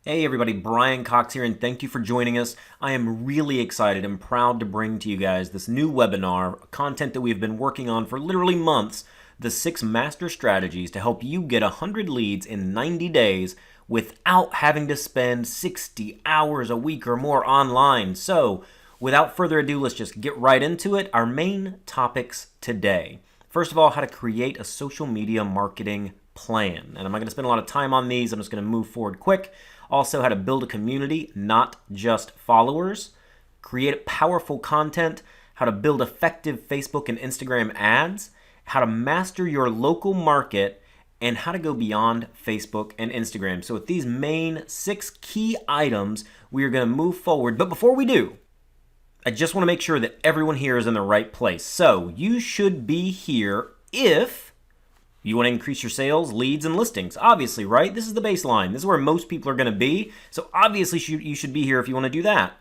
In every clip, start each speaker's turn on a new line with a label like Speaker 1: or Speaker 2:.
Speaker 1: Hey everybody, Brian Cox here, and thank you for joining us. I am really excited and proud to bring to you guys this new webinar, content that we've been working on for literally months, the 6 master strategies to help you get 100 leads in 90 days without having to spend 60 hours a week or more online. So, without further ado, let's just get right into it. Our main topics today. First of all, how to create a social media marketing plan. And I'm not going to spend a lot of time on these. I'm just going to move forward quick. Also, how to build a community, not just followers. Create powerful content. How to build effective Facebook and Instagram ads. How to master your local market. And how to go beyond Facebook and Instagram. So with these main 6 key items, we are going to move forward. But before we do, I just want to make sure that everyone here is in the right place. So you should be here if you want to increase your sales, leads, and listings. Obviously, right? This is the baseline. This is where most people are going to be. So obviously, you should be here if you want to do that.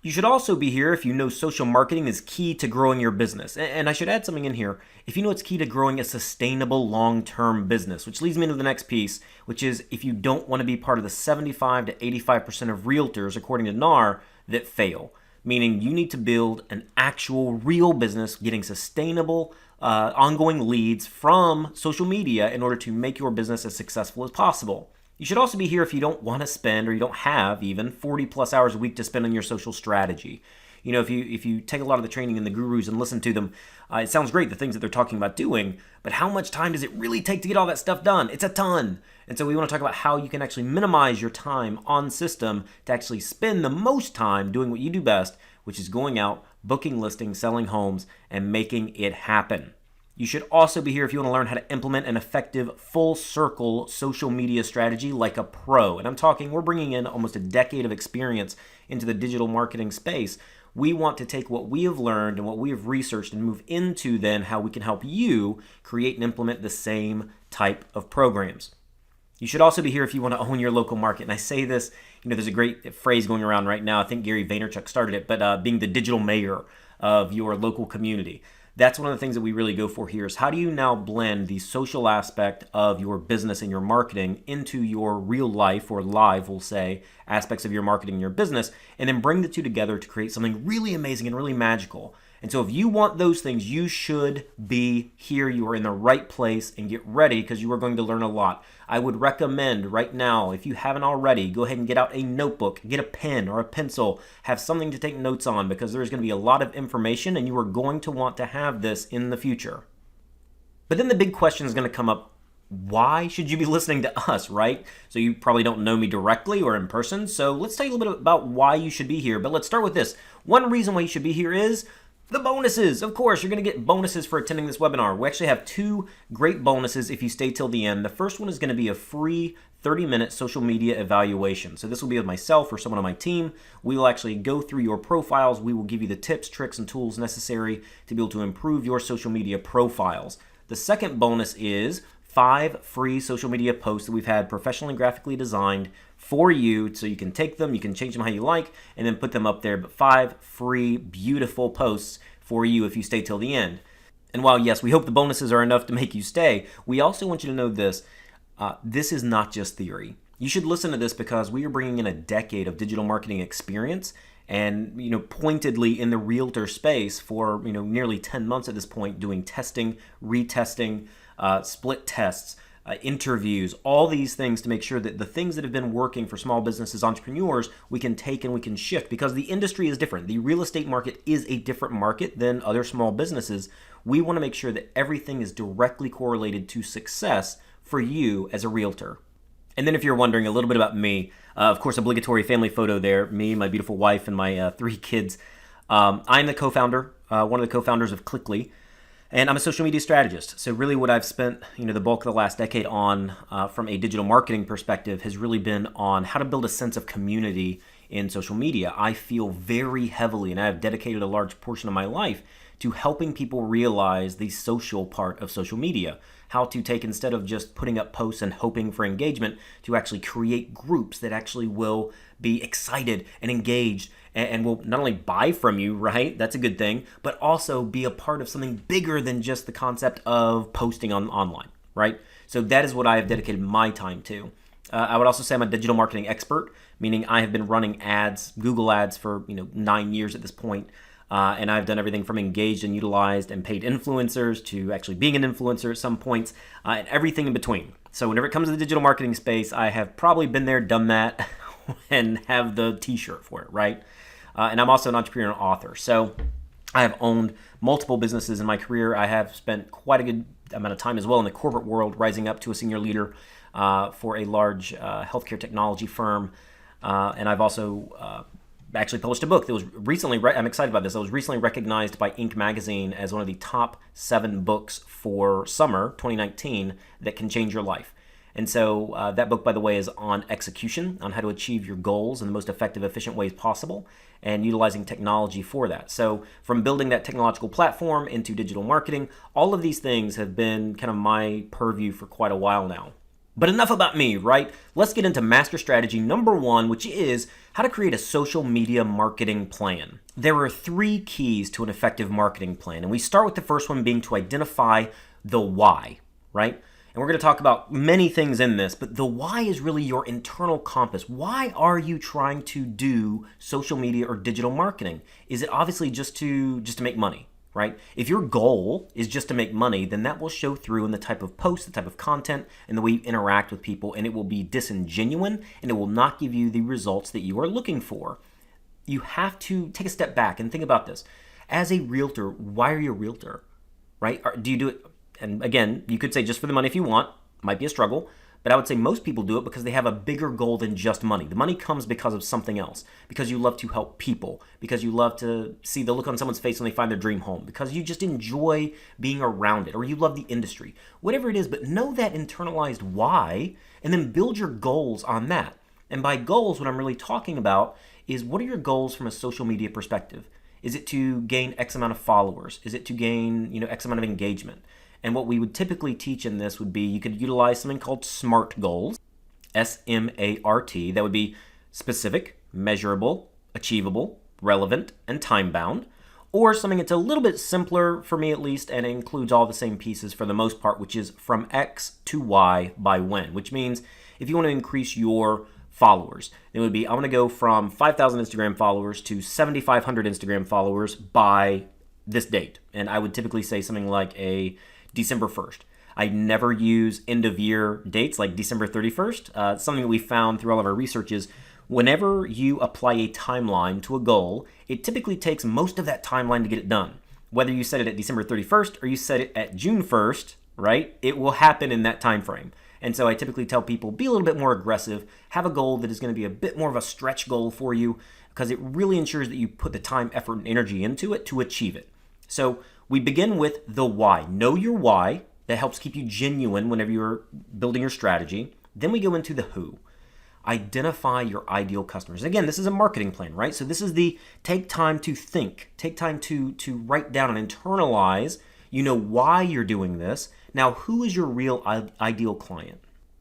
Speaker 1: You should also be here if you know social marketing is key to growing your business. And I should add something in here. If you know it's key to growing a sustainable long-term business, which leads me into the next piece, which is if you don't want to be part of the 75 to 85% of realtors, according to NAR, that fail. Meaning you need to build an actual real business getting sustainable ongoing leads from social media in order to make your business as successful as possible. You should also be here if you don't want to spend, or you don't have even 40 plus hours a week to spend on your social strategy. You know, if you take a lot of the training and the gurus and listen to them, it sounds great, the things that they're talking about doing, but how much time does it really take to get all that stuff done? It's a ton. And so we want to talk about how you can actually minimize your time on system to actually spend the most time doing what you do best, which is going out, booking listings, selling homes, and making it happen. You should also be here if you want to learn how to implement an effective full circle social media strategy like a pro. And I'm talking, we're bringing in almost a decade of experience into the digital marketing space. We want to take what we have learned and what we have researched and move into then how we can help you create and implement the same type of programs. You should also be here if you want to own your local market. And I say this, there's a great phrase going around right now. I think Gary Vaynerchuk started it, but being the digital mayor of your local community. That's one of the things that we really go for here is how do you now blend the social aspect of your business and your marketing into your real life, or live, we'll say, aspects of your marketing and your business, and then bring the two together to create something really amazing and really magical. And so if you want those things, you should be here. You are in the right place, and get ready because you are going to learn a lot. I would recommend right now, if you haven't already, go ahead and get out a notebook, get a pen or a pencil, have something to take notes on because there's going to be a lot of information and you are going to want to have this in the future. But then the big question is going to come up, why should you be listening to us, right? So you probably don't know me directly or in person, so let's tell you a little bit about why you should be here. But let's start with this. One reason why you should be here is the bonuses. Of course, you're going to get bonuses for attending this webinar. We actually have 2 great bonuses if you stay till the end. The first one is going to be a free 30-minute social media evaluation. So this will be with myself or someone on my team. We will actually go through your profiles. We will give you the tips, tricks, and tools necessary to be able to improve your social media profiles. The second bonus is 5 free social media posts that we've had professionally and graphically designed for you, so you can take them, you can change them how you like, and then put them up there. But 5 free, beautiful posts for you if you stay till the end. And while, yes, we hope the bonuses are enough to make you stay, we also want you to know this. This is not just theory. You should listen to this because we are bringing in a decade of digital marketing experience and, pointedly in the realtor space for, nearly 10 months at this point, doing testing, retesting, split tests, interviews, all these things to make sure that the things that have been working for small businesses, entrepreneurs, we can take and we can shift because the industry is different. The real estate market is a different market than other small businesses. We want to make sure that everything is directly correlated to success for you as a realtor. And then if you're wondering a little bit about me, of course, obligatory family photo there, me, my beautiful wife, and my 3 kids. I'm the co-founder, one of the co-founders of Clickly. And I'm a social media strategist. So really what I've spent, the bulk of the last decade on from a digital marketing perspective has really been on how to build a sense of community in social media. I feel very heavily, and I have dedicated a large portion of my life to helping people realize the social part of social media. How to take, instead of just putting up posts and hoping for engagement, to actually create groups that actually will be excited and engaged and will not only buy from you, right? That's a good thing, but also be a part of something bigger than just the concept of posting online, right? So that is what I have dedicated my time to. I would also say I'm a digital marketing expert, meaning I have been running ads, Google ads for 9 years at this point. And I've done everything from engaged and utilized and paid influencers to actually being an influencer at some points, and everything in between. So whenever it comes to the digital marketing space, I have probably been there, done that, and have the t-shirt for it, right? And I'm also an entrepreneur and author. So I have owned multiple businesses in my career. I have spent quite a good amount of time as well in the corporate world, rising up to a senior leader for a large healthcare technology firm. And I've also actually published a book that was recently, I'm excited about this, I was recently recognized by Inc. magazine as one of the top 7 books for summer 2019 that can change your life. And so that book, by the way, is on execution, on how to achieve your goals in the most effective, efficient ways possible, and utilizing technology for that. So from building that technological platform into digital marketing, all of these things have been kind of my purview for quite a while now. But enough about me, right? Let's get into master strategy number 1, which is how to create a social media marketing plan. There are 3 keys to an effective marketing plan, and we start with the first one being to identify the why, right? And we're going to talk about many things in this, but the why is really your internal compass. Why are you trying to do social media or digital marketing? Is it obviously just to make money? Right? If your goal is just to make money, then that will show through in the type of post, the type of content, and the way you interact with people, and it will be disingenuous, and it will not give you the results that you are looking for. You have to take a step back and think about this. As a realtor, why are you a realtor? Right? Do you do it, and again, you could say just for the money if you want, might be a struggle, but I would say most people do it because they have a bigger goal than just money. The money comes because of something else, because you love to help people, because you love to see the look on someone's face when they find their dream home, because you just enjoy being around it, or you love the industry, whatever it is. But know that internalized why, and then build your goals on that. And by goals, what I'm really talking about is, what are your goals from a social media perspective? Is it to gain X amount of followers? Is it to gain X amount of engagement? And what we would typically teach in this would be, you could utilize something called SMART goals, S-M-A-R-T. That would be specific, measurable, achievable, relevant, and time-bound. Or something that's a little bit simpler, for me at least, and includes all the same pieces for the most part, which is from X to Y by when. Which means if you want to increase your followers, it would be, I want to go from 5,000 Instagram followers to 7,500 Instagram followers by this date. And I would typically say something like a December 1st. I never use end of year dates like December 31st. Something that we found through all of our research is, whenever you apply a timeline to a goal, it typically takes most of that timeline to get it done. Whether you set it at December 31st or you set it at June 1st, right? It will happen in that time frame. And so I typically tell people, be a little bit more aggressive, have a goal that is going to be a bit more of a stretch goal for you, because it really ensures that you put the time, effort, and energy into it to achieve it. So we begin with the why. Know your why. That helps keep you genuine whenever you're building your strategy. Then we go into the who. Identify your ideal customers. Again, this is a marketing plan, right? So this is the take time to think, take time to write down and internalize, why you're doing this. Now, who is your real ideal client?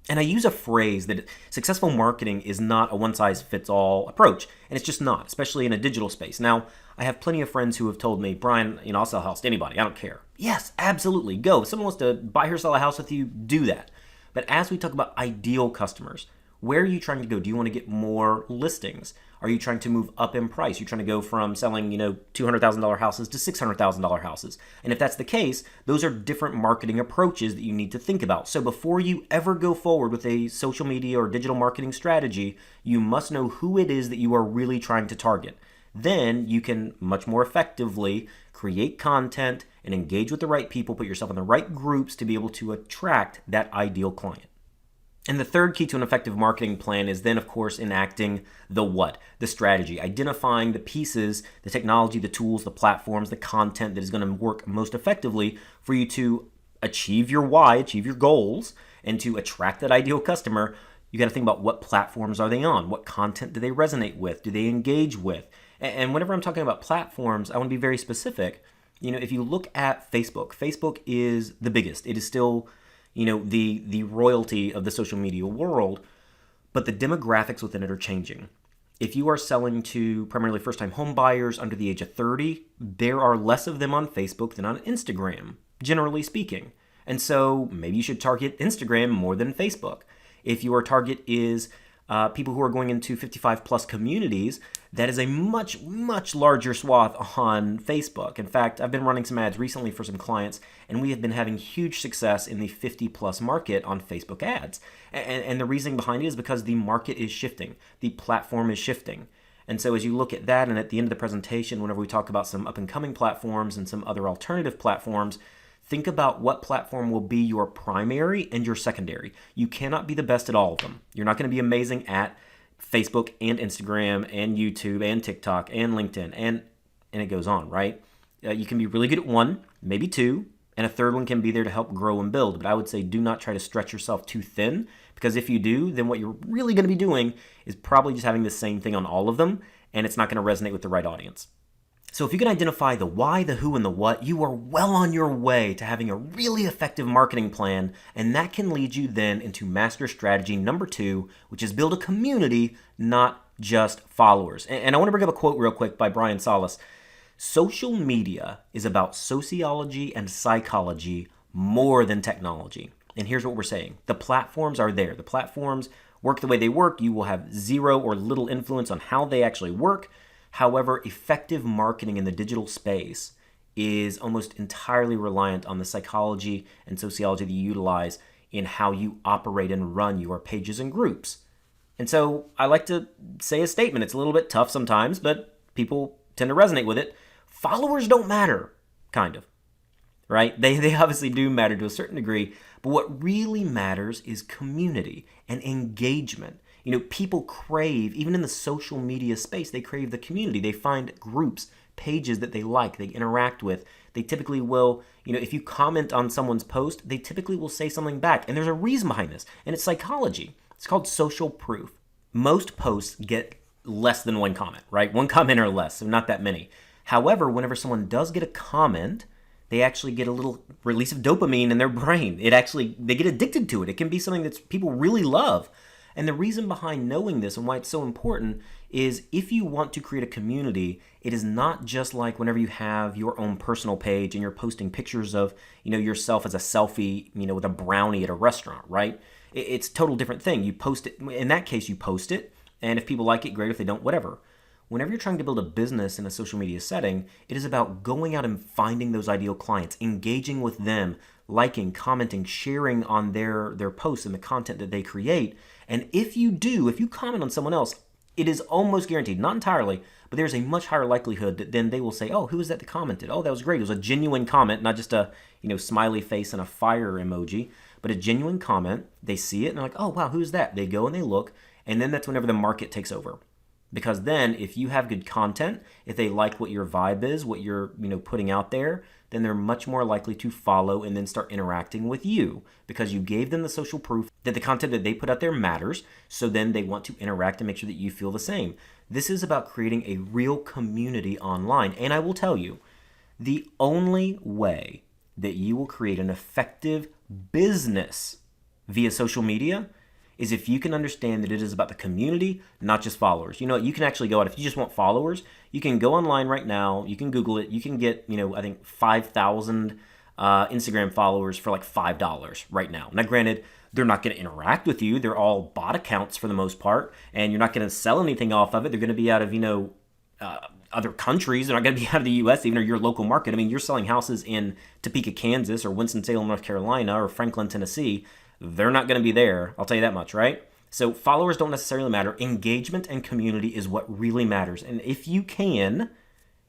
Speaker 1: And I use a phrase that successful marketing is not a one-size-fits-all approach, and it's just not, especially in a digital space. Now, I have plenty of friends who have told me, Brian, I'll sell a house to anybody. I don't care. Yes, absolutely. Go. If someone wants to buy or sell a house with you, do that. But as we talk about ideal customers, where are you trying to go? Do you want to get more listings? Are you trying to move up in price? You're trying to go from selling, $200,000 houses to $600,000 houses. And if that's the case, those are different marketing approaches that you need to think about. So before you ever go forward with a social media or digital marketing strategy, you must know who it is that you are really trying to target. Then you can much more effectively create content and engage with the right people, put yourself in the right groups to be able to attract that ideal client. And the third key to an effective marketing plan is then, of course, enacting the what, the strategy, identifying the pieces, the technology, the tools, the platforms, the content that is going to work most effectively for you to achieve your why, achieve your goals, and to attract that ideal customer. You got to think about, what platforms are they on? What content do they resonate with? Do they engage with? And whenever I'm talking about platforms, I want to be very specific. If you look at Facebook is the biggest. It is still the royalty of the social media world, but the demographics within it are changing. If you are selling to primarily first-time home buyers under the age of 30, there are less of them on Facebook than on Instagram, generally speaking. And so maybe you should target Instagram more than Facebook. If your target is people who are going into 55 plus communities, that is a much, much larger swath on Facebook. In fact, I've been running some ads recently for some clients, and we have been having huge success in the 50 plus market on Facebook ads. And the reason behind it is because the market is shifting, the platform is shifting. And so as you look at that, and at the end of the presentation, whenever we talk about some up and coming platforms and some other alternative platforms, think about what platform will be your primary and your secondary. You cannot be the best at all of them. You're not going to be amazing at Facebook and Instagram and YouTube and TikTok and LinkedIn, and it goes on, right? You can be really good at one, maybe two, and a third one can be there to help grow and build. But I would say do not try to stretch yourself too thin, because if you do, then what you're really going to be doing is probably just having the same thing on all of them, and it's not going to resonate with the right audience. So if you can identify the why, the who, and the what, you are well on your way to having a really effective marketing plan, and that can lead you then into master strategy number 2, which is build a community, not just followers. And I want to bring up a quote real quick by Brian Salas. Social media is about sociology and psychology more than technology. And here's what we're saying. The platforms are there. The platforms work the way they work. You will have zero or little influence on how they actually work. However, effective marketing in the digital space is almost entirely reliant on the psychology and sociology that you utilize in how you operate and run your pages and groups. And so I like to say a statement. It's a little bit tough sometimes, but people tend to resonate with it. Followers don't matter, kind of, right? They obviously do matter to a certain degree, but what really matters is community and engagement. You know, people crave, even in the social media space, they crave the community. They find groups, pages that they like, they interact with. They typically will, if you comment on someone's post, they typically will say something back. And there's a reason behind this, and it's psychology. It's called social proof. Most posts get less than one comment, right? One comment or less, so not that many. However, whenever someone does get a comment, they actually get a little release of dopamine in their brain. They get addicted to it. It can be something that people really love. And the reason behind knowing this and why it's so important is if you want to create a community, it is not just like whenever you have your own personal page and you're posting pictures of, yourself as a selfie, with a brownie at a restaurant, right? It's a total different thing. You post it. In that case, you post it. And if people like it, great. If they don't, whatever. Whenever you're trying to build a business in a social media setting, it is about going out and finding those ideal clients, engaging with them, liking, commenting, sharing on their posts and the content that they create. And if you comment on someone else, it is almost guaranteed, not entirely, but there's a much higher likelihood that then they will say, oh, who was that that commented? Oh, that was great. It was a genuine comment, not just a smiley face and a fire emoji, but a genuine comment. They see it and they're like, oh, wow, who's that? They go and they look, and then that's whenever the market takes over. Because then if you have good content, if they like what your vibe is, what you're putting out there, then they're much more likely to follow and then start interacting with you because you gave them the social proof that the content that they put out there matters. So then they want to interact and make sure that you feel the same. This is about creating a real community online. And I will tell you, the only way that you will create an effective business via social media is if you can understand that it is about the community, not just followers. You can actually go out, if you just want followers, you can go online right now, you can Google it, you can get, I think 5,000 Instagram followers for like $5 right now. Now granted, they're not going to interact with you. They're all bot accounts for the most part, and you're not going to sell anything off of it. They're going to be out of, other countries. They're not going to be out of the U.S., even or your local market. I mean, you're selling houses in Topeka, Kansas, or Winston-Salem, North Carolina, or Franklin, Tennessee. They're not going to be there. I'll tell you that much, right? So followers don't necessarily matter. Engagement and community is what really matters. And if you can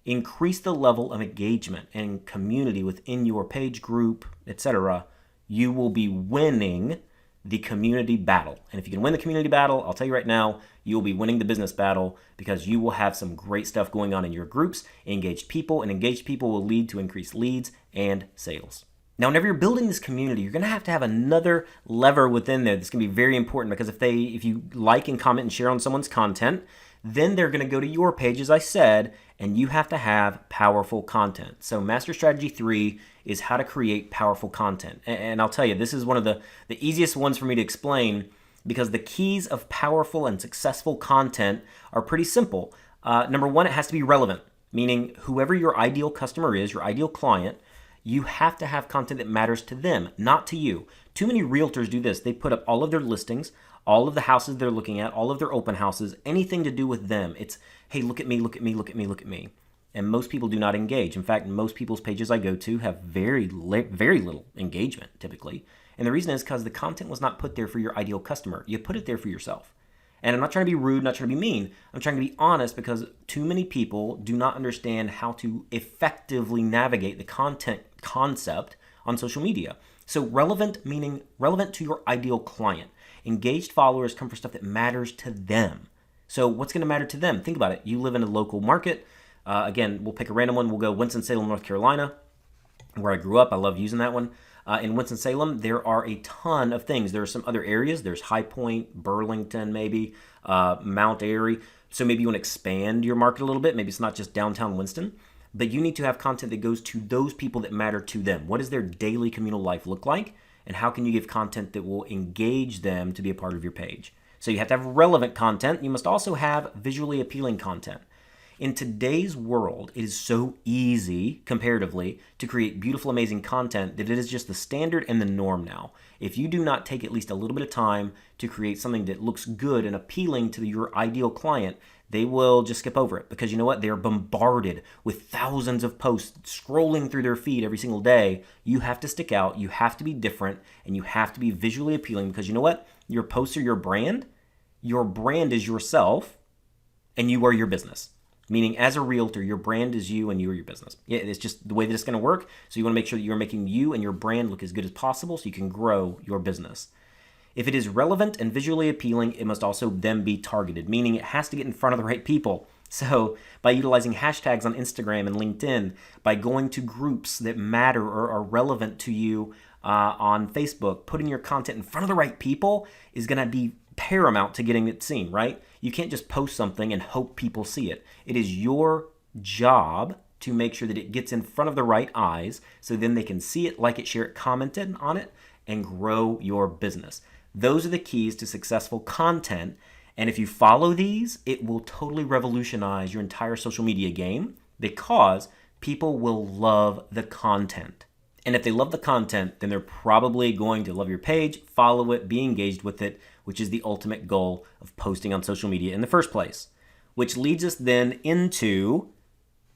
Speaker 1: increase the level of engagement and community within your page group, etc., you will be winning the community battle. And if you can win the community battle, I'll tell you right now, you'll be winning the business battle because you will have some great stuff going on in your groups, engaged people, and engaged people will lead to increased leads and sales. Now, whenever you're building this community, you're going to have another lever within there that's going to be very important because if you like and comment and share on someone's content, then they're going to go to your page, as I said, and you have to have powerful content. So Master Strategy 3 is how to create powerful content. And I'll tell you, this is one of the easiest ones for me to explain because the keys of powerful and successful content are pretty simple. Number one, it has to be relevant, meaning whoever your ideal customer is, your ideal client, you have to have content that matters to them, not to you. Too many realtors do this. They put up all of their listings, all of the houses they're looking at, all of their open houses, anything to do with them. It's, hey, look at me, look at me, look at me, look at me. And most people do not engage. In fact, most people's pages I go to have very little engagement typically. And the reason is because the content was not put there for your ideal customer. You put it there for yourself. And I'm not trying to be rude, not trying to be mean. I'm trying to be honest because too many people do not understand how to effectively navigate the content concept on social media. So relevant meaning relevant to your ideal client. Engaged followers come for stuff that matters to them. So what's going to matter to them? Think about it. You live in a local market. Again, we'll pick a random one. We'll go Winston-Salem, North Carolina, where I grew up. I love using that one. In Winston-Salem, there are a ton of things. There are some other areas. There's High Point, Burlington, maybe, Mount Airy. So maybe you want to expand your market a little bit. Maybe it's not just downtown Winston. But you need to have content that goes to those people that matter to them. What does their daily communal life look like? And how can you give content that will engage them to be a part of your page? So you have to have relevant content. You must also have visually appealing content. In today's world, it is so easy, comparatively, to create beautiful, amazing content that it is just the standard and the norm now. If you do not take at least a little bit of time to create something that looks good and appealing to your ideal client, they will just skip over it because you know what? They are bombarded with thousands of posts scrolling through their feed every single day. You have to stick out, you have to be different, and you have to be visually appealing because you know what? Your posts are your brand. Your brand is yourself, and you are your business. Meaning, as a realtor, your brand is you and you are your business. Yeah, it's just the way that it's going to work. So you want to make sure that you're making you and your brand look as good as possible so you can grow your business. If it is relevant and visually appealing, it must also then be targeted, meaning it has to get in front of the right people. So by utilizing hashtags on Instagram and LinkedIn, by going to groups that matter or are relevant to you on Facebook, putting your content in front of the right people is going to be paramount to getting it seen, right? You can't just post something and hope people see it. It is your job to make sure that it gets in front of the right eyes so then they can see it, like it, share it, comment on it, and grow your business. Those are the keys to successful content. And if you follow these, it will totally revolutionize your entire social media game because people will love the content. And if they love the content, then they're probably going to love your page, follow it, be engaged with it, which is the ultimate goal of posting on social media in the first place. Which leads us then into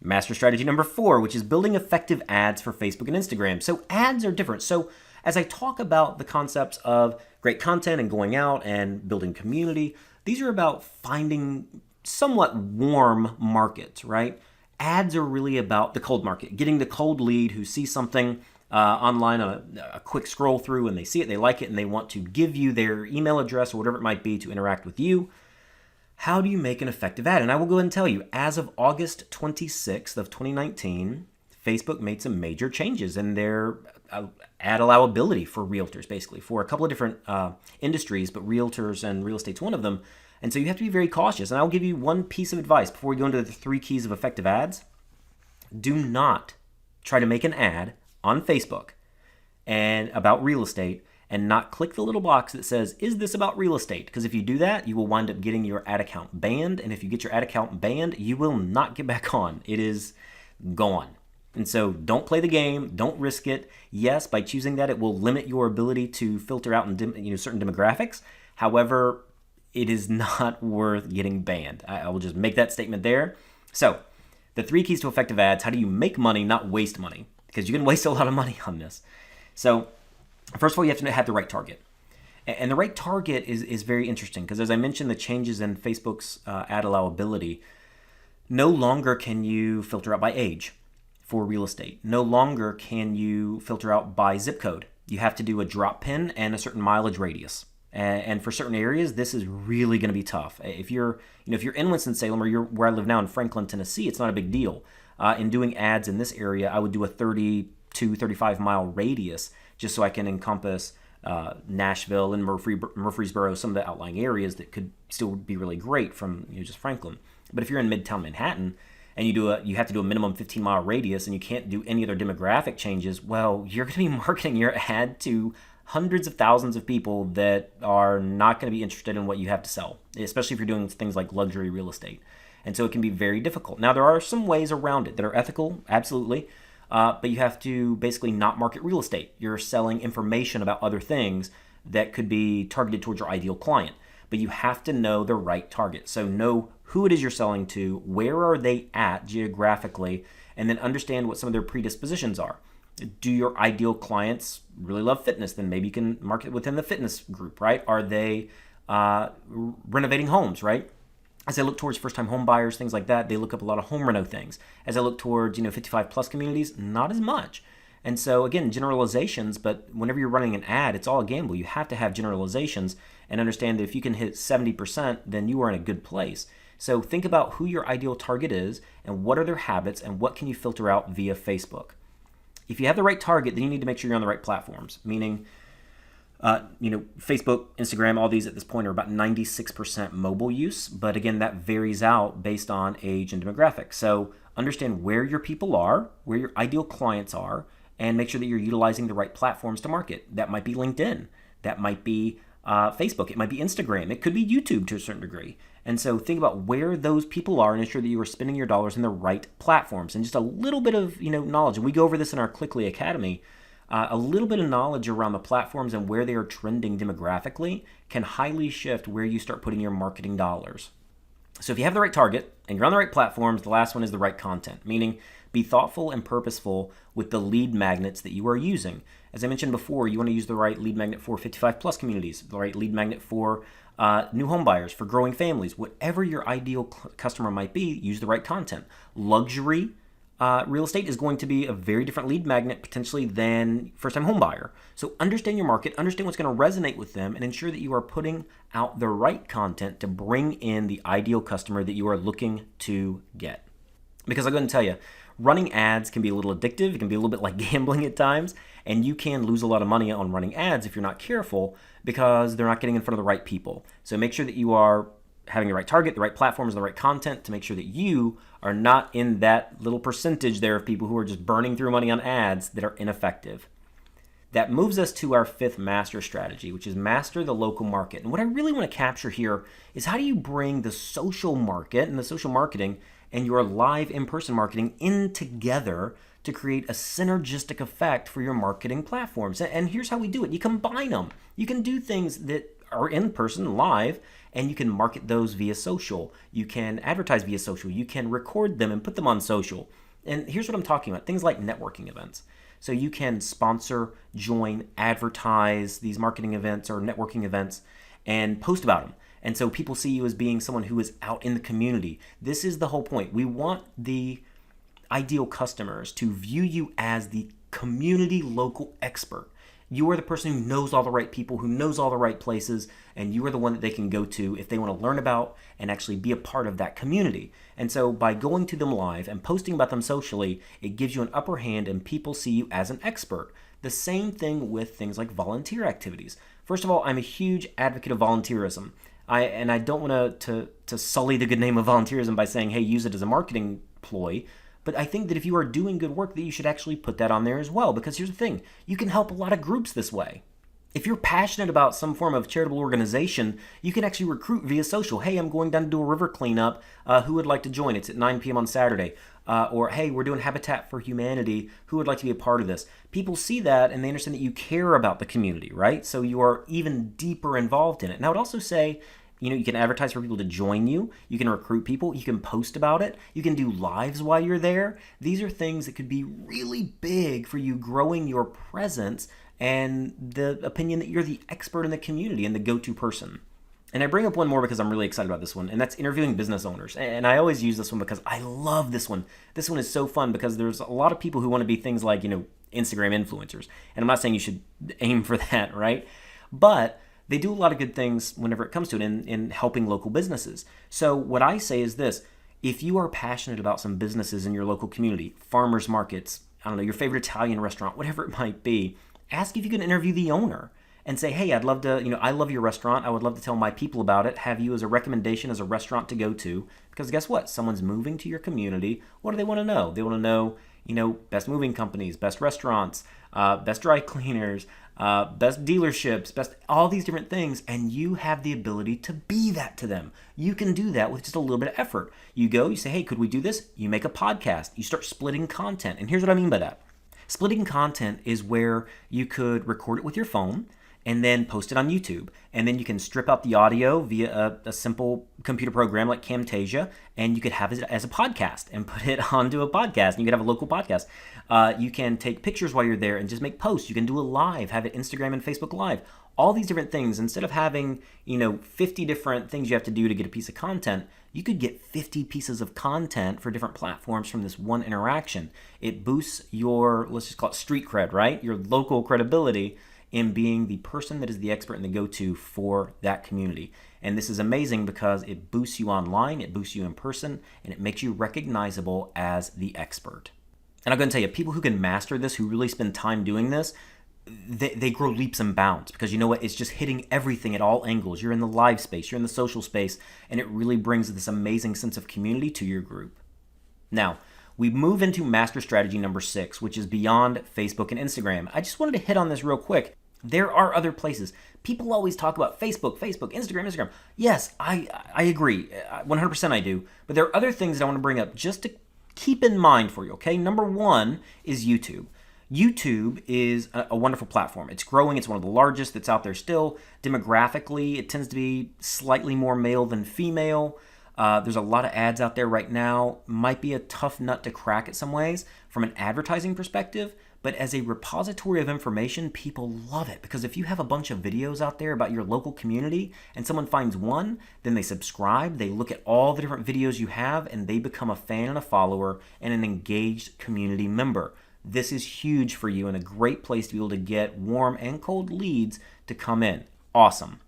Speaker 1: master strategy number 4, which is building effective ads for Facebook and Instagram. So ads are different. So as I talk about the concepts of great content and going out and building community, these are about finding somewhat warm markets, right? Ads are really about the cold market, getting the cold lead who sees something online, a quick scroll through, and they see it, they like it, and they want to give you their email address or whatever it might be to interact with you. How do you make an effective ad? And I will go ahead and tell you, as of August 26th of 2019, Facebook made some major changes in their ad allowability for realtors, basically, for a couple of different industries, but realtors and real estate's one of them. And so you have to be very cautious. And I'll give you one piece of advice before we go into the 3 keys of effective ads. Do not try to make an ad on Facebook and about real estate and not click the little box that says, is this about real estate? Because if you do that, you will wind up getting your ad account banned. And if you get your ad account banned, you will not get back on. It is gone. And so don't play the game. Don't risk it. Yes, by choosing that, it will limit your ability to filter out certain demographics. However, it is not worth getting banned. I will just make that statement there. So the 3 keys to effective ads: how do you make money, not waste money? Because you can waste a lot of money on this. So first of all, you have to have the right target. And the right target is very interesting because, as I mentioned, the changes in Facebook's ad allowability, no longer can you filter out by age for real estate. No longer can you filter out by zip code. You have to do a drop pin and a certain mileage radius. And for certain areas, this is really going to be tough. If you're in Winston-Salem or you're where I live now in Franklin, Tennessee, it's not a big deal. In doing ads in this area, I would do a 32, 35-mile radius just so I can encompass Nashville and Murfreesboro, some of the outlying areas that could still be really great from just Franklin. But if you're in Midtown Manhattan and you have to do a minimum 15-mile radius and you can't do any other demographic changes, well, you're going to be marketing your ad to hundreds of thousands of people that are not going to be interested in what you have to sell, especially if you're doing things like luxury real estate. And so it can be very difficult. Now, there are some ways around it that are ethical, absolutely. but you have to basically not market real estate. You're selling information about other things that could be targeted towards your ideal client. But you have to know the right target. So know who it is you're selling to, where are they at geographically, and then understand what some of their predispositions are. Do your ideal clients really love fitness? Then maybe you can market within the fitness group, right? Are they renovating homes, right? As I look towards first-time home buyers, things like that, they look up a lot of home reno things. As I look towards 55 plus communities, not as much. And so again, generalizations, but whenever you're running an ad, it's all a gamble. You have to have generalizations and understand that if you can hit 70%, then you are in a good place. So think about who your ideal target is and what are their habits and what can you filter out via Facebook. If you have the right target, then you need to make sure you're on the right platforms, meaning Facebook, Instagram, all these at this point are about 96% mobile use. But again, that varies out based on age and demographics. So understand where your people are, where your ideal clients are, and make sure that you're utilizing the right platforms to market. That might be LinkedIn. That might be Facebook. It might be Instagram. It could be YouTube to a certain degree. And so think about where those people are and ensure that you are spending your dollars in the right platforms. And just a little bit of knowledge. And we go over this in our Clickly Academy. A little bit of knowledge around the platforms and where they are trending demographically can highly shift where you start putting your marketing dollars. So if you have the right target and you're on the right platforms, the last one is the right content, meaning be thoughtful and purposeful with the lead magnets that you are using. As I mentioned before, you want to use the right lead magnet for 55 plus communities, the right lead magnet for new home buyers, for growing families. Whatever your ideal customer might be, use the right content. Luxury real estate is going to be a very different lead magnet potentially than first-time home buyer. So understand your market, understand what's going to resonate with them, and ensure that you are putting out the right content to bring in the ideal customer that you are looking to get. Because I'm going to tell you, running ads can be a little addictive. It can be a little bit like gambling at times, and you can lose a lot of money on running ads if you're not careful because they're not getting in front of the right people. So make sure that you are having the right target, the right platforms, the right content to make sure that you are not in that little percentage there of people who are just burning through money on ads that are ineffective. That moves us to our fifth master strategy, which is master the local market. And what I really want to capture here is how do you bring the social market and the social marketing and your live in-person marketing in together to create a synergistic effect for your marketing platforms. And here's how we do it. You combine them. You can do things that are in person, live, and you can market those via social. You can advertise via social. You can record them and put them on social. And here's what I'm talking about. Things like networking events. So you can sponsor, join, advertise these marketing events or networking events and post about them. And so people see you as being someone who is out in the community. This is the whole point. We want the ideal customers to view you as the community local expert. You are the person who knows all the right people, who knows all the right places, and you are the one that they can go to if they want to learn about and actually be a part of that community. And so by going to them live and posting about them socially, it gives you an upper hand and people see you as an expert. The same thing with things like volunteer activities. First of all, I'm a huge advocate of volunteerism. I don't want to sully the good name of volunteerism by saying, hey, use it as a marketing ploy. But I think that if you are doing good work, that you should actually put that on there as well. Because here's the thing, you can help a lot of groups this way. If you're passionate about some form of charitable organization, you can actually recruit via social. Hey, I'm going down to do a river cleanup. Who would like to join? It's at 9 p.m. on Saturday. Or, hey, we're doing Habitat for Humanity. Who would like to be a part of this? People see that and they understand that you care about the community, right? So you are even deeper involved in it. And I would also say, you can advertise for people to join you. You can recruit people. You can post about it. You can do lives while you're there. These are things that could be really big for you growing your presence and the opinion that you're the expert in the community and the go-to person. And I bring up one more because I'm really excited about this one, and that's interviewing business owners. And I always use this one because I love this one. This one is so fun because there's a lot of people who want to be things like, Instagram influencers. And I'm not saying you should aim for that, right? But they do a lot of good things whenever it comes to it in helping local businesses. So what I say is this: if you are passionate about some businesses in your local community, farmers markets, I don't know, your favorite Italian restaurant, whatever it might be, ask if you can interview the owner and say, hey, I'd love to, I love your restaurant. I would love to tell my people about it. Have you as a recommendation as a restaurant to go to? Because guess what? Someone's moving to your community. What do they want to know? They want to know, best moving companies, best restaurants, best dry cleaners, best dealerships, best all these different things, and you have the ability to be that to them. You can do that with just a little bit of effort. You go, you say, hey, could we do this? You make a podcast. You start splitting content. And here's what I mean by that. Splitting content is where you could record it with your phone and then post it on YouTube. And then you can strip out the audio via a simple computer program like Camtasia, and you could have it as a podcast and put it onto a podcast. And you could have a local podcast. You can take pictures while you're there and just make posts. You can do a live, have it Instagram and Facebook Live. All these different things. Instead of having, 50 different things you have to do to get a piece of content, you could get 50 pieces of content for different platforms from this one interaction. It boosts your, let's just call it street cred, right? Your local credibility in being the person that is the expert and the go-to for that community. And this is amazing because it boosts you online, it boosts you in person, and it makes you recognizable as the expert. And I'm going to tell you, people who can master this, who really spend time doing this, they grow leaps and bounds, because you know what? It's just hitting everything at all angles. You're in the live space, you're in the social space, and it really brings this amazing sense of community to your group. Now, we move into master strategy number 6, which is beyond Facebook and Instagram. I just wanted to hit on this real quick. There are other places. People always talk about Facebook, Instagram. Yes, I agree. 100% I do. But there are other things that I want to bring up just to keep in mind for you, okay? Number 1 is YouTube. YouTube is a wonderful platform. It's growing. It's one of the largest that's out there still. Demographically, it tends to be slightly more male than female. There's a lot of ads out there right now. Might be a tough nut to crack in some ways from an advertising perspective, but as a repository of information, people love it, because if you have a bunch of videos out there about your local community and someone finds one, then they subscribe, they look at all the different videos you have, and they become a fan and a follower and an engaged community member. This is huge for you and a great place to be able to get warm and cold leads to come in. Awesome.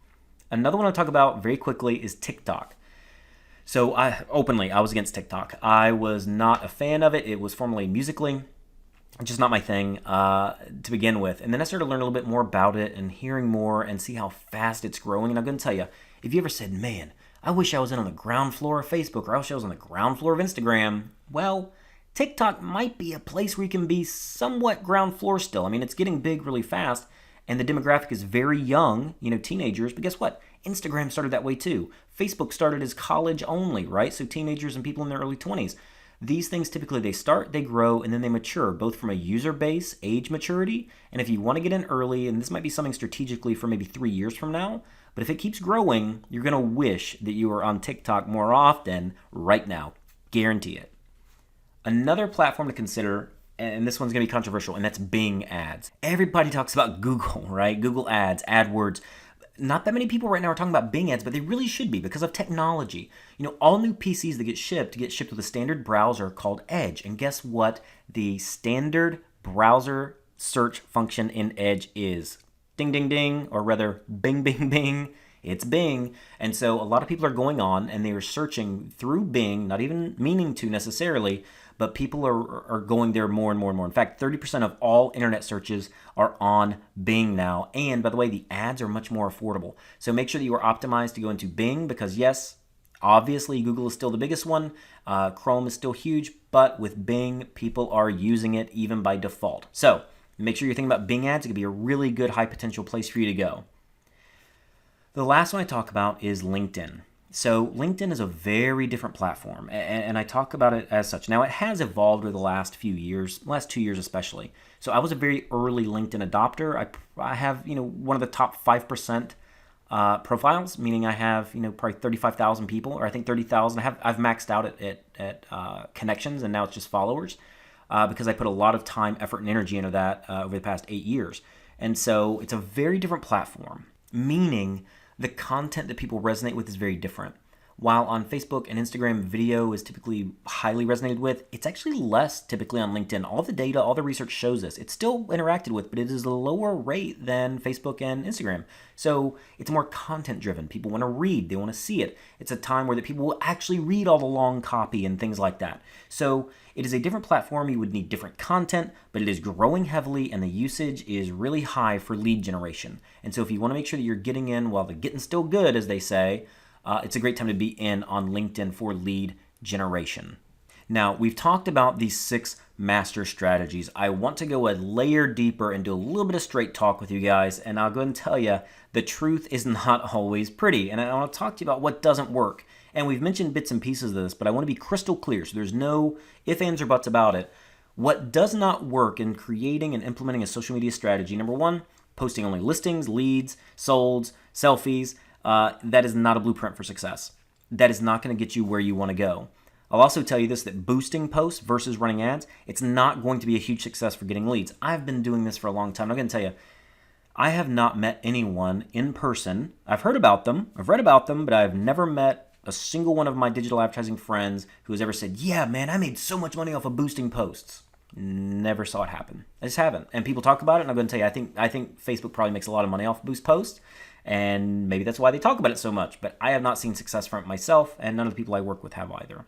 Speaker 1: Another one I'll talk about very quickly is TikTok. So I was against TikTok. I was not a fan of it. It was formerly Musical.ly. Just not my thing to begin with. And then I started to learn a little bit more about it and hearing more and see how fast it's growing. And I'm going to tell you, if you ever said, man, I wish I was in on the ground floor of Facebook, or I wish I was on the ground floor of Instagram, well, TikTok might be a place where you can be somewhat ground floor still. I mean, it's getting big really fast, and the demographic is very young, teenagers. But guess what? Instagram started that way too. Facebook started as college only, right? So teenagers and people in their early 20s. These things typically, they start, they grow, and then they mature, both from a user base, age maturity, and if you want to get in early, and this might be something strategically for maybe 3 years from now, but if it keeps growing, you're going to wish that you were on TikTok more often right now. Guarantee it. Another platform to consider, and this one's going to be controversial, and that's Bing ads. Everybody talks about Google, right? Google ads, AdWords. Not that many people right now are talking about Bing ads, but they really should be because of technology. All new PCs that get shipped with a standard browser called Edge. And guess what the standard browser search function in Edge is? Ding, ding, ding, or rather, bing, bing, bing. It's Bing. And so a lot of people are going on and they are searching through Bing, not even meaning to necessarily, but people are going there more and more and more. In fact, 30% of all internet searches are on Bing now. And by the way, the ads are much more affordable. So make sure that you are optimized to go into Bing because yes, obviously Google is still the biggest one. Chrome is still huge, but with Bing, people are using it even by default. So make sure you're thinking about Bing ads. It could be a really good high potential place for you to go. The last one I talk about is LinkedIn. So LinkedIn is a very different platform, and I talk about it as such. Now, it has evolved over the last few years, last 2 years especially. So I was a very early LinkedIn adopter. I have, one of the top 5% profiles, meaning I have, probably 35,000 people, or I think 30,000. I've maxed out at connections, and now it's just followers because I put a lot of time, effort, and energy into that over the past 8 years. And so it's a very different platform, meaning the content that people resonate with is very different. While on Facebook and Instagram, video is typically highly resonated with, it's actually less typically on LinkedIn. All the data, all the research shows this. It's still interacted with, but it is a lower rate than Facebook and Instagram. So it's more content driven. People want to read, they want to see it. It's a time where the people will actually read all the long copy and things like that. So it is a different platform. You would need different content, but it is growing heavily and the usage is really high for lead generation. And so if you want to make sure that you're getting in while the getting's still good, as they say, it's a great time to be in on LinkedIn for lead generation. Now, we've talked about these 6 master strategies. I want to go a layer deeper and do a little bit of straight talk with you guys, and I'll go and tell you the truth is not always pretty. And I want to talk to you about what doesn't work. And we've mentioned bits and pieces of this, but I want to be crystal clear so there's no ifs, ands, or buts about it. What does not work in creating and implementing a social media strategy, number 1, posting only listings, leads, solds, selfies. That is not a blueprint for success. That is not going to get you where you want to go. I'll also tell you this, that boosting posts versus running ads, it's not going to be a huge success for getting leads. I've been doing this for a long time. I'm going to tell you, I have not met anyone in person. I've heard about them, I've read about them, but I've never met a single one of my digital advertising friends who has ever said, yeah, man, I made so much money off of boosting posts. Never saw it happen. I just haven't. And people talk about it, and I'm going to tell you, I think Facebook probably makes a lot of money off boost posts. And maybe that's why they talk about it so much. But I have not seen success from it myself, and none of the people I work with have either.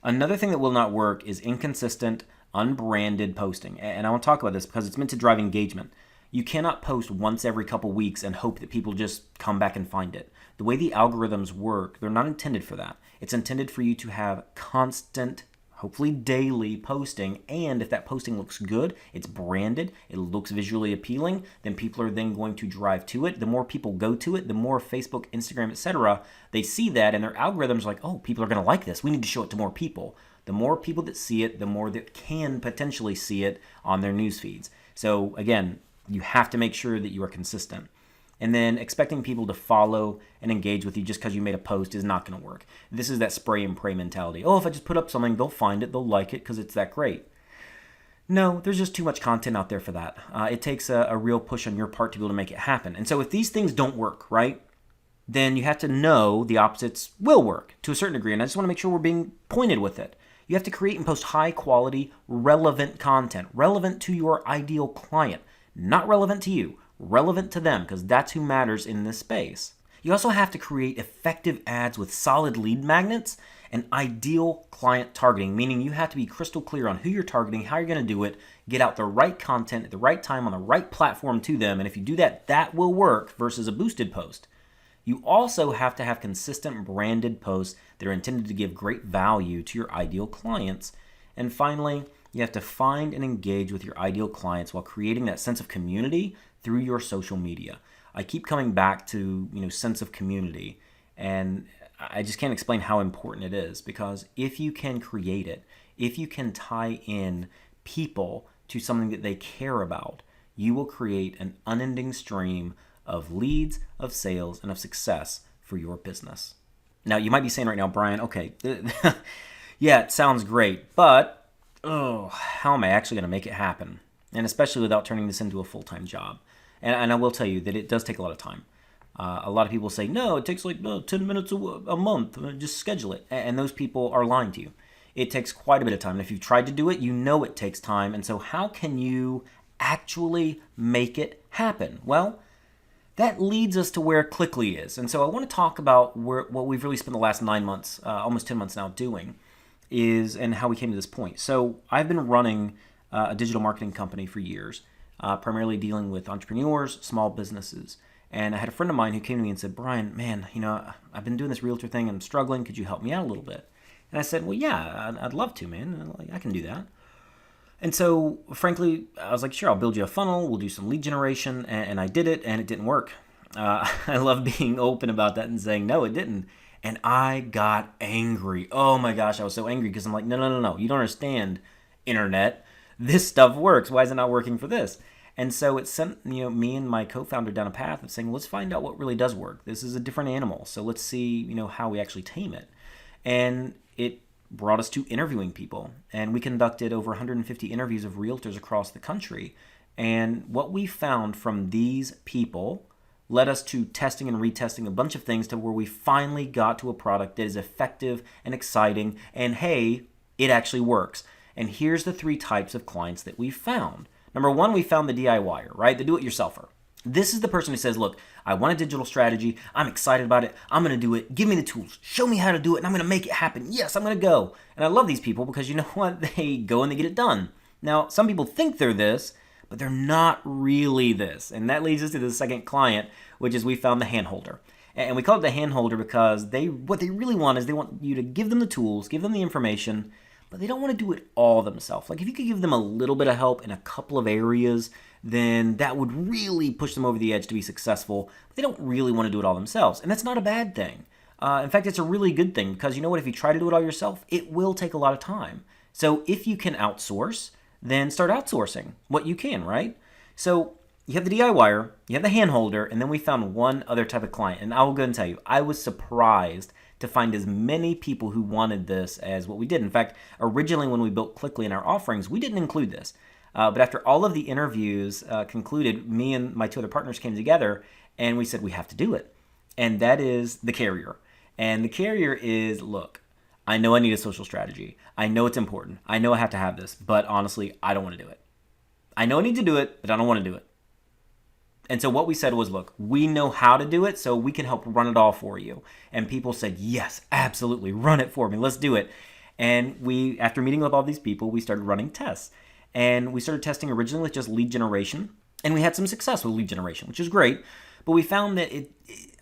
Speaker 1: Another thing that will not work is inconsistent, unbranded posting. And I want to talk about this because it's meant to drive engagement. You cannot post once every couple weeks and hope that people just come back and find it. The way the algorithms work, they're not intended for that. It's intended for you to have constant, hopefully daily posting, and if that posting looks good, it's branded, it looks visually appealing, then people are then going to drive to it. The more people go to it, the more Facebook, Instagram, etc., they see that, and their algorithms are like, oh, people are going to like this. We need to show it to more people. The more people that see it, the more that can potentially see it on their news feeds. So again, you have to make sure that you are consistent. And then expecting people to follow and engage with you just because you made a post is not going to work. This is that spray and pray mentality. Oh, if I just put up something, they'll find it, they'll like it because it's that great. No, there's just too much content out there for that. It takes a real push on your part to be able to make it happen. And so if these things don't work, right, then you have to know the opposites will work to a certain degree. And I just want to make sure we're being pointed with it. You have to create and post high quality, relevant content, relevant to your ideal client, not relevant to you. Relevant to them, because that's who matters in this space. You also have to create effective ads with solid lead magnets and ideal client targeting, meaning you have to be crystal clear on who you're targeting, how you're going to do it, get out the right content at the right time on the right platform to them, and if you do that, that will work versus a boosted post. You also have to have consistent branded posts that are intended to give great value to your ideal clients. And finally, you have to find and engage with your ideal clients while creating that sense of community through your social media. I keep coming back to, sense of community, and I just can't explain how important it is, because if you can create it, if you can tie in people to something that they care about, you will create an unending stream of leads, of sales, and of success for your business. Now, you might be saying right now, Brian, okay, yeah, it sounds great, but how am I actually going to make it happen? And especially without turning this into a full-time job. And I will tell you that it does take a lot of time. A lot of people say, no, it takes 10 minutes a month. Just schedule it. And those people are lying to you. It takes quite a bit of time. And if you've tried to do it, you know it takes time. And so how can you actually make it happen? Well, that leads us to where Clickly is. And so I want to talk about what we've really spent the last 9 months, almost 10 months now doing, and how we came to this point. So I've been running a digital marketing company for years, primarily dealing with entrepreneurs, small businesses. And I had a friend of mine who came to me and said, Brian, man, I've been doing this realtor thing and I'm struggling. Could you help me out a little bit? And I said, well, yeah, I'd love to, man. I can do that. And so, frankly, I was like, sure, I'll build you a funnel. We'll do some lead generation. And I did it, and it didn't work. I love being open about that and saying, no, it didn't. And I got angry. Oh, my gosh, I was so angry because I'm like, no. You don't understand, internet. This stuff works. Why is it not working for this? And so it sent me and my co-founder down a path of saying, let's find out what really does work. This is a different animal. So let's see how we actually tame it. And it brought us to interviewing people. And we conducted over 150 interviews of realtors across the country. And what we found from these people led us to testing and retesting a bunch of things to where we finally got to a product that is effective and exciting, and hey, it actually works. And here's the 3 types of clients that we found. Number 1, we found the DIYer, right? The do-it-yourselfer. This is the person who says, look, I want a digital strategy. I'm excited about it. I'm going to do it. Give me the tools. Show me how to do it, and I'm going to make it happen. Yes, I'm going to go. And I love these people because you know what? They go and they get it done. Now, some people think they're this, but they're not really this. And that leads us to the second client, which is we found the handholder. And we call it the handholder because what they really want is they want you to give them the tools, give them the information, but they don't want to do it all themselves. Like if you could give them a little bit of help in a couple of areas, then that would really push them over the edge to be successful. But they don't really want to do it all themselves. And that's not a bad thing. In fact, it's a really good thing because you know what? If you try to do it all yourself, it will take a lot of time. So if you can outsource, then start outsourcing what you can, right? So you have the DIYer, you have the handholder, and then we found one other type of client. And I will go and tell you, I was surprised to find as many people who wanted this as what we did. In fact, originally when we built Clickly in our offerings, we didn't include this. But after all of the interviews concluded, me and my 2 other partners came together and we said we have to do it. And that is the carrier. And the carrier is, look, I know I need a social strategy. I know it's important. I know I have to have this, but honestly, I don't want to do it. I know I need to do it, but I don't want to do it. And so what we said was, look, we know how to do it, so we can help run it all for you. And people said, yes, absolutely, run it for me. Let's do it. And we, after meeting with all these people, we started running tests. And we started testing originally with just lead generation. And we had some success with lead generation, which is great. But we found that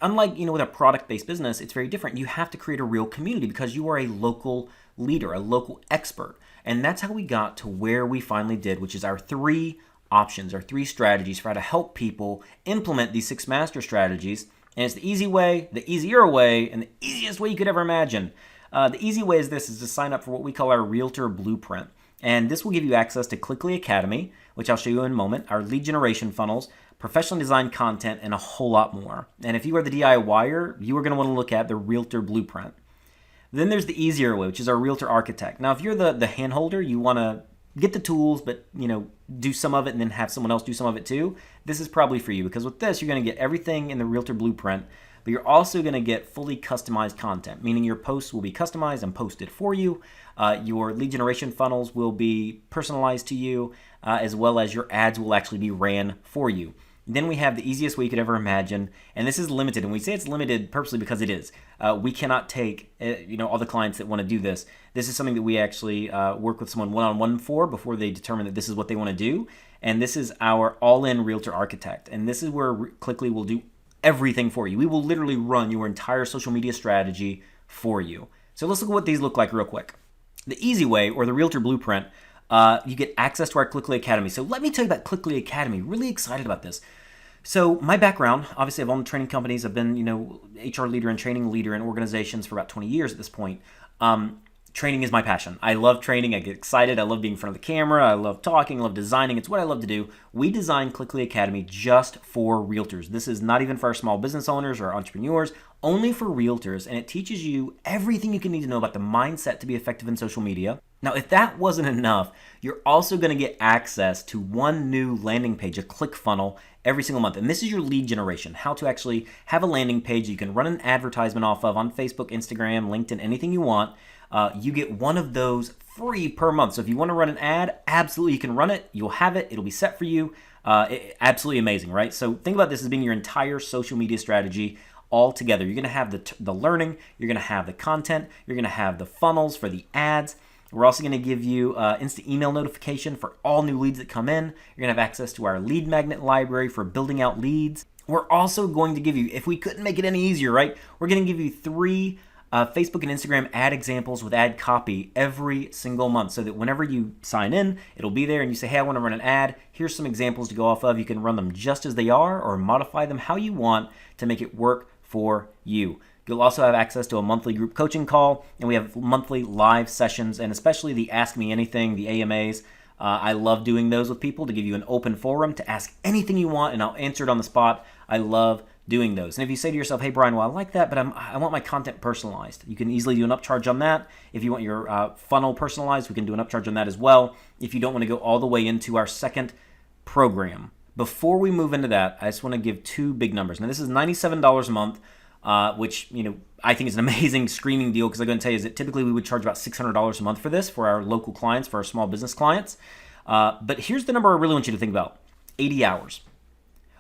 Speaker 1: unlike, with a product-based business, it's very different. You have to create a real community because you are a local leader, a local expert. And that's how we got to where we finally did, which is our 3 options, our 3 strategies for how to help people implement these 6 master strategies. And it's the easy way, the easier way, and the easiest way you could ever imagine. The easy way is to sign up for what we call our Realtor Blueprint. And this will give you access to Clickly Academy, which I'll show you in a moment, our lead generation funnels, professionally designed content, and a whole lot more. And if you are the DIYer, you are going to want to look at the Realtor Blueprint. Then there's the easier way, which is our Realtor Architect. Now, if you're the handholder, you want to get the tools, but do some of it and then have someone else do some of it too. This is probably for you because with this, you're going to get everything in the Realtor Blueprint, but you're also going to get fully customized content, meaning your posts will be customized and posted for you. Your lead generation funnels will be personalized to you, as well as your ads will actually be ran for you. Then we have the easiest way you could ever imagine, and this is limited, and we say it's limited purposely because it is. We cannot take all the clients that want to do this. This is something that we actually work with someone one-on-one for before they determine that this is what they want to do, and this is our all-in Realtor Architect, and this is where Clickly will do everything for you. We will literally run your entire social media strategy for you. So let's look at what these look like real quick. The easy way, or the Realtor Blueprint, you get access to our Clickly Academy. So let me tell you about Clickly Academy. Really excited about this. So my background, obviously I've owned training companies. I've been, HR leader and training leader in organizations for about 20 years at this point. Training is my passion. I love training. I get excited. I love being in front of the camera. I love talking. I love designing. It's what I love to do. We designed Clickly Academy just for realtors. This is not even for our small business owners or entrepreneurs, only for realtors. And it teaches you everything you can need to know about the mindset to be effective in social media. Now, if that wasn't enough, you're also going to get access to one new landing page, a click funnel, every single month. And this is your lead generation, how to actually have a landing page you can run an advertisement off of on Facebook, Instagram, LinkedIn, anything you want. You get one of those free per month. So if you want to run an ad, absolutely you can run it. You'll have it. It'll be set for you. Absolutely amazing, right? So think about this as being your entire social media strategy all together. You're going to have the learning. You're going to have the content. You're going to have the funnels for the ads. We're also going to give you instant email notification for all new leads that come in. You're going to have access to our lead magnet library for building out leads. We're also going to give you, if we couldn't make it any easier, right? We're going to give you 3 Facebook and Instagram ad examples with ad copy every single month so that whenever you sign in, it'll be there and you say, hey, I want to run an ad. Here's some examples to go off of. You can run them just as they are or modify them how you want to make it work for you. You'll also have access to a monthly group coaching call, and we have monthly live sessions, and especially the Ask Me Anything, the AMAs. I love doing those with people to give you an open forum to ask anything you want, and I'll answer it on the spot. I love doing those. And if you say to yourself, hey, Brian, well, I like that, but I want my content personalized. You can easily do an upcharge on that. If you want your funnel personalized, we can do an upcharge on that as well. If you don't want to go all the way into our second program, Before we move into that, I just want to give two big numbers. Now, this is $97 a month, which, I think is an amazing screaming deal, because I'm going to tell you is that typically we would charge about $600 a month for this for our local clients, for our small business clients. But here's the number I really want you to think about. 80 hours.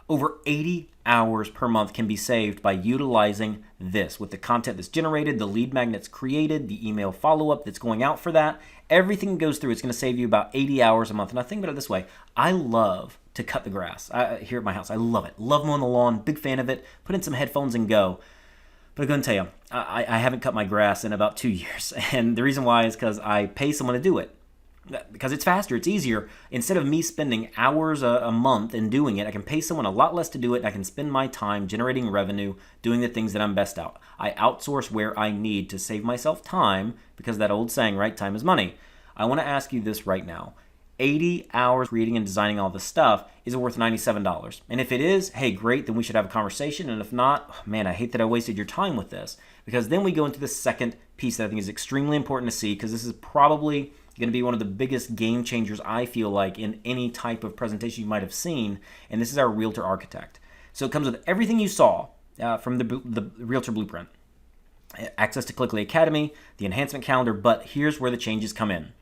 Speaker 1: Over 80 hours per month can be saved by utilizing this, with the content that's generated, the lead magnets created, the email follow-up that's going out for that. Everything goes through. It's going to save you about 80 hours a month. And I think about it this way. I love to cut the grass here at my house. I love it. Love mowing the lawn. Big fan of it. Put in some headphones and go. But I'm going to tell you, I haven't cut my grass in about 2 years. And the reason why is because I pay someone to do it. Because it's faster, it's easier. Instead of me spending hours a month and doing it, I can pay someone a lot less to do it, and I can spend my time generating revenue, doing the things that I'm best at. I outsource where I need to save myself time, because that old saying, right, time is money. I want to ask you this right now. 80 hours creating and designing all this stuff, is it worth $97? And if it is, hey, great, then we should have a conversation. And if not, man, I hate that I wasted your time with this. Because then we go into the second piece that I think is extremely important to see, because this is probably going to be one of the biggest game changers, I feel like, in any type of presentation you might have seen, and this is our Realtor Architect. So it comes with everything you saw from the Realtor Blueprint. Access to Clickly Academy, the enhancement calendar, but here's where the changes come in.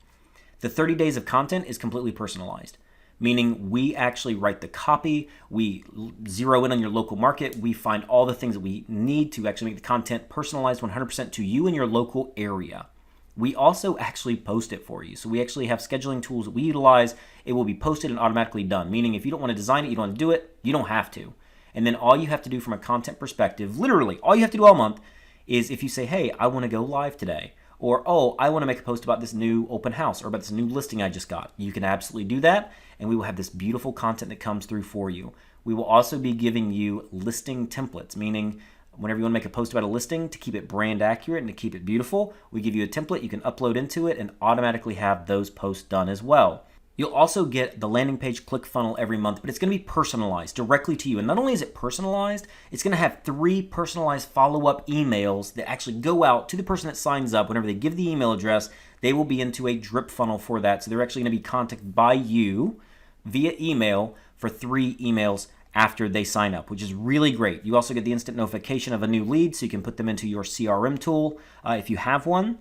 Speaker 1: The 30 days of content is completely personalized, meaning we actually write the copy, we zero in on your local market, we find all the things that we need to actually make the content personalized 100% to you and your local area. We also actually post it for you. So we actually have scheduling tools that we utilize. It will be posted and automatically done, meaning if you don't want to design it, you don't want to do it, you don't have to. And then all you have to do from a content perspective, literally all you have to do all month, is if you say, hey, I want to go live today, or, oh, I want to make a post about this new open house or about this new listing I just got. You can absolutely do that, and we will have this beautiful content that comes through for you. We will also be giving you listing templates, meaning whenever you want to make a post about a listing, to keep it brand accurate and to keep it beautiful, we give you a template you can upload into it and automatically have those posts done as well. You'll also get the landing page click funnel every month, but it's going to be personalized directly to you. And not only is it personalized, it's going to have 3 personalized follow-up emails that actually go out to the person that signs up. Whenever they give the email address, they will be into a drip funnel for that. So they're actually going to be contacted by you via email for 3 emails after they sign up, which is really great. You also get the instant notification of a new lead, so you can put them into your CRM tool if you have one.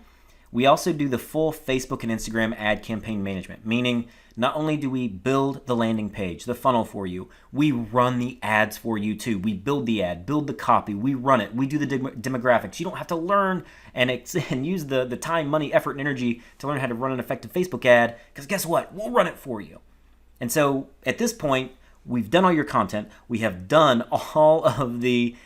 Speaker 1: We also do the full Facebook and Instagram ad campaign management, meaning not only do we build the landing page, the funnel for you, we run the ads for you too. We build the ad, build the copy, we run it, we do the demographics. You don't have to learn and use the time, money, effort, and energy to learn how to run an effective Facebook ad, because guess what? We'll run it for you. And so at this point, we've done all your content. We have done all of the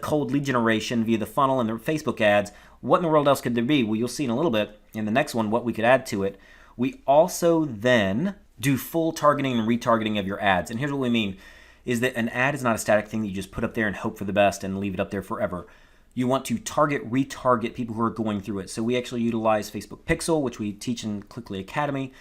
Speaker 1: cold lead generation via the funnel and the Facebook ads. What in the world else could there be? Well, you'll see in a little bit in the next one what we could add to it. We also then do full targeting and retargeting of your ads. And here's what we mean, is that an ad is not a static thing that you just put up there and hope for the best and leave it up there forever. You want to retarget people who are going through it. So we actually utilize Facebook Pixel, which we teach in Clickly Academy,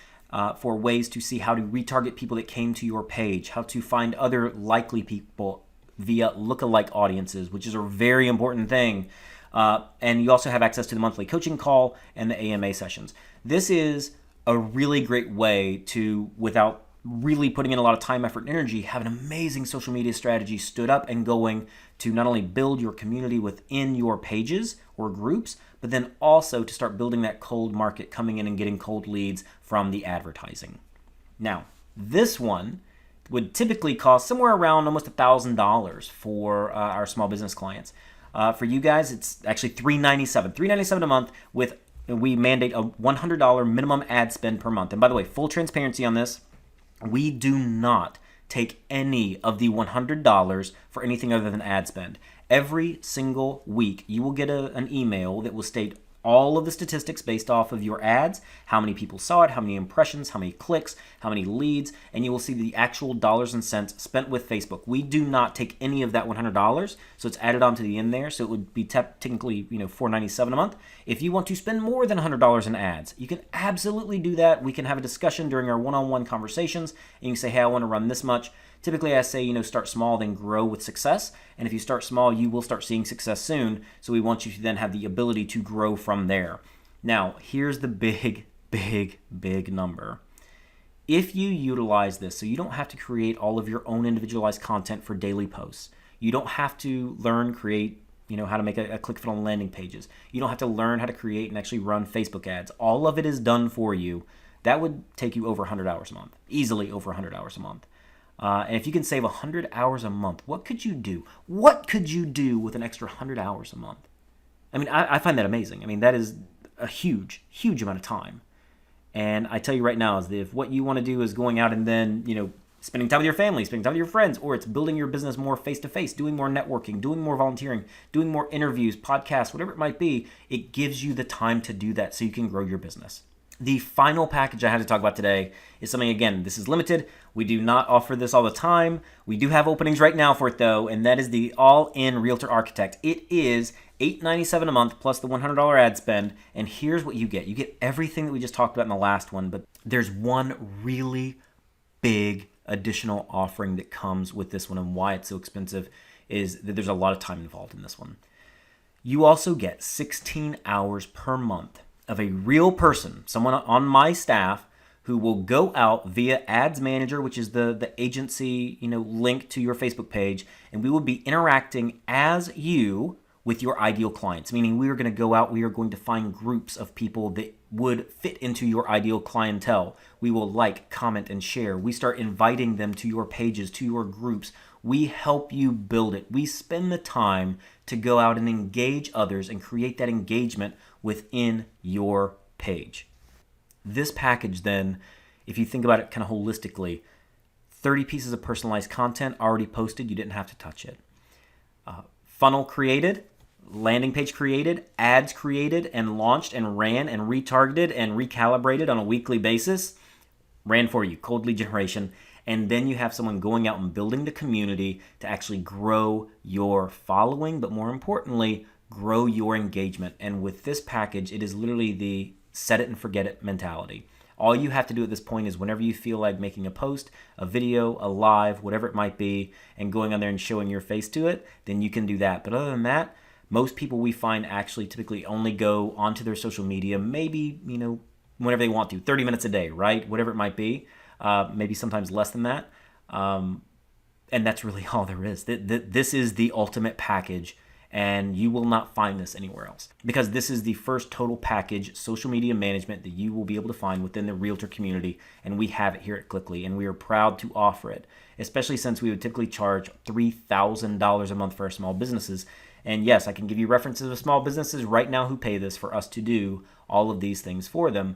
Speaker 1: for ways to see how to retarget people that came to your page, how to find other likely people via lookalike audiences, which is a very important thing. And you also have access to the monthly coaching call and the AMA sessions. This is a really great way to, without really putting in a lot of time, effort, and energy, have an amazing social media strategy stood up and going to not only build your community within your pages or groups, but then also to start building that cold market, coming in and getting cold leads from the advertising. Now, this one would typically cost somewhere around almost $1,000 for our small business clients. For you guys, it's actually $397 a month. We mandate a $100 minimum ad spend per month. And by the way, full transparency on this, we do not take any of the $100 for anything other than ad spend. Every single week, you will get an email that will state all of the statistics based off of your ads, how many people saw it, how many impressions, how many clicks, how many leads, and you will see the actual dollars and cents spent with Facebook. We do not take any of that $100, so it's added onto the end there, so it would be technically $497 a month. If you want to spend more than $100 in ads, you can absolutely do that. We can have a discussion during our one-on-one conversations, and you can say, hey, I want to run this much. Typically, I say, start small, then grow with success. And if you start small, you will start seeing success soon. So we want you to then have the ability to grow from there. Now, here's the big number. If you utilize this, so you don't have to create all of your own individualized content for daily posts. You don't have to create, how to make a ClickFunnels landing pages. You don't have to learn how to create and actually run Facebook ads. All of it is done for you. That would take you over 100 hours a month, easily over 100 hours a month. And if you can save 100 hours a month, what could you do? What could you do with an extra 100 hours a month? I mean, I find that amazing. I mean, that is a huge, huge amount of time. And I tell you right now, is that if what you want to do is going out and then, spending time with your family, spending time with your friends, or it's building your business more face-to-face, doing more networking, doing more volunteering, doing more interviews, podcasts, whatever it might be, it gives you the time to do that so you can grow your business. The final package I had to talk about today is something, again, this is limited. We do not offer this all the time. We do have openings right now for it, though, and that is the all-in Realtor Architect. It is $897 a month plus the $100 ad spend, and here's what you get. You get everything that we just talked about in the last one, but there's one really big additional offering that comes with this one, and why it's so expensive is that there's a lot of time involved in this one. You also get 16 hours per month of a real person, someone on my staff, who will go out via Ads Manager, which is the agency, link to your Facebook page, and we will be interacting as you with your ideal clients, meaning we are going to go out, we are going to find groups of people that would fit into your ideal clientele. We will like, comment, and share. We start inviting them to your pages, to your groups. We help you build it. We spend the time to go out and engage others and create that engagement within your page. This package then, if you think about it kind of holistically, 30 pieces of personalized content already posted, you didn't have to touch it. Funnel created, landing page created, ads created and launched and ran and retargeted and recalibrated on a weekly basis, ran for you, cold lead generation. And then you have someone going out and building the community to actually grow your following, but more importantly, grow your engagement. And with this package, it is literally the set it and forget it mentality. All you have to do at this point is whenever you feel like making a post, a video, a live, whatever it might be, and going on there and showing your face to it, then you can do that. But other than that, most people we find actually typically only go onto their social media, maybe, whenever they want to, 30 minutes a day, right? Whatever it might be, maybe sometimes less than that. And that's really all there is. This is the ultimate package, and you will not find this anywhere else, because this is the first total package social media management that you will be able to find within the Realtor community, and we have it here at Clickly, and we are proud to offer it, especially since we would typically charge $3,000 a month for our small businesses. And yes, I can give you references of small businesses right now who pay this for us to do all of these things for them.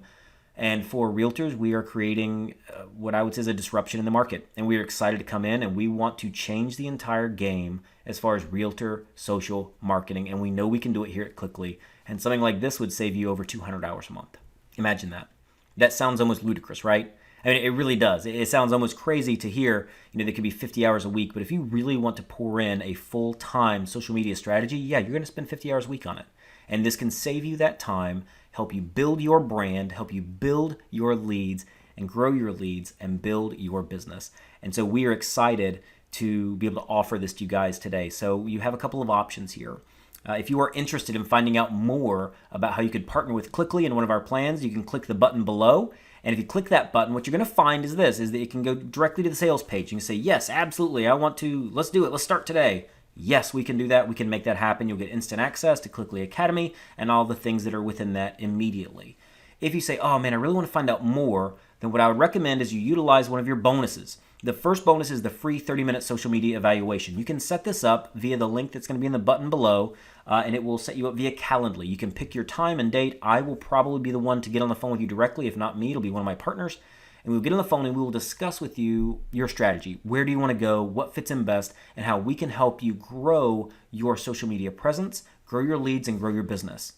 Speaker 1: And for realtors, we are creating what I would say is a disruption in the market. And we are excited to come in, and we want to change the entire game as far as realtor social marketing. And we know we can do it here at Clickly. And something like this would save you over 200 hours a month. Imagine that. That sounds almost ludicrous, right? I mean, it really does. It sounds almost crazy to hear, there could be 50 hours a week. But if you really want to pour in a full-time social media strategy, yeah, you're going to spend 50 hours a week on it. And this can save you that time, help you build your brand, help you build your leads and grow your leads and build your business. And so we are excited to be able to offer this to you guys today. So you have a couple of options here. If you are interested in finding out more about how you could partner with Clickly in one of our plans, you can click the button below. And if you click that button, what you're going to find is that you can go directly to the sales page. You can say, yes, absolutely, I want to, let's do it, let's start today. Yes, we can do that. We can make that happen. You'll get instant access to Clickly Academy and all the things that are within that immediately. If you say, oh man, I really want to find out more, then what I would recommend is you utilize one of your bonuses. The first bonus is the free 30-minute social media evaluation. You can set this up via the link that's going to be in the button below, and it will set you up via Calendly. You can pick your time and date. I will probably be the one to get on the phone with you directly. If not me, it'll be one of my partners. And we'll get on the phone and we will discuss with you your strategy. Where do you want to go? What fits in best? And how we can help you grow your social media presence, grow your leads, and grow your business.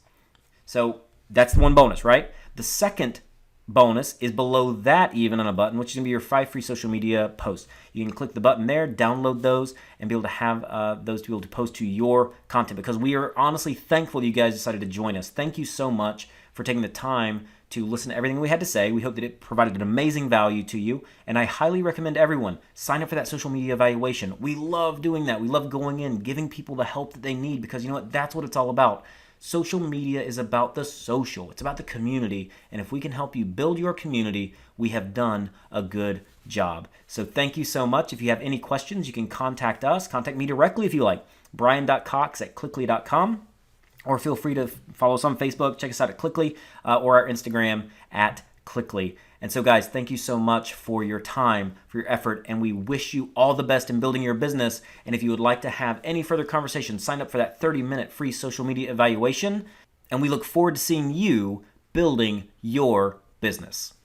Speaker 1: So that's the one bonus, right? The second bonus is below that even on a button, which is going to be your 5 free social media posts. You can click the button there, download those, and be able to have those to be able to post to your content, because we are honestly thankful that you guys decided to join us. Thank you so much for taking the time to listen to everything we had to say. We hope that it provided an amazing value to you, and I highly recommend everyone sign up for that social media evaluation. We love doing that. We love going in, giving people the help that they need, because you know what? That's what it's all about. Social media is about the social. It's about the community. And if we can help you build your community, we have done a good job. So thank you so much. If you have any questions, you can contact us. Contact me directly if you like. brian.cox@clickly.com. Or feel free to follow us on Facebook. Check us out at Clickly or our Instagram at Clickly. And so, guys, thank you so much for your time, for your effort, and we wish you all the best in building your business. And if you would like to have any further conversation, sign up for that 30-minute free social media evaluation. And we look forward to seeing you building your business.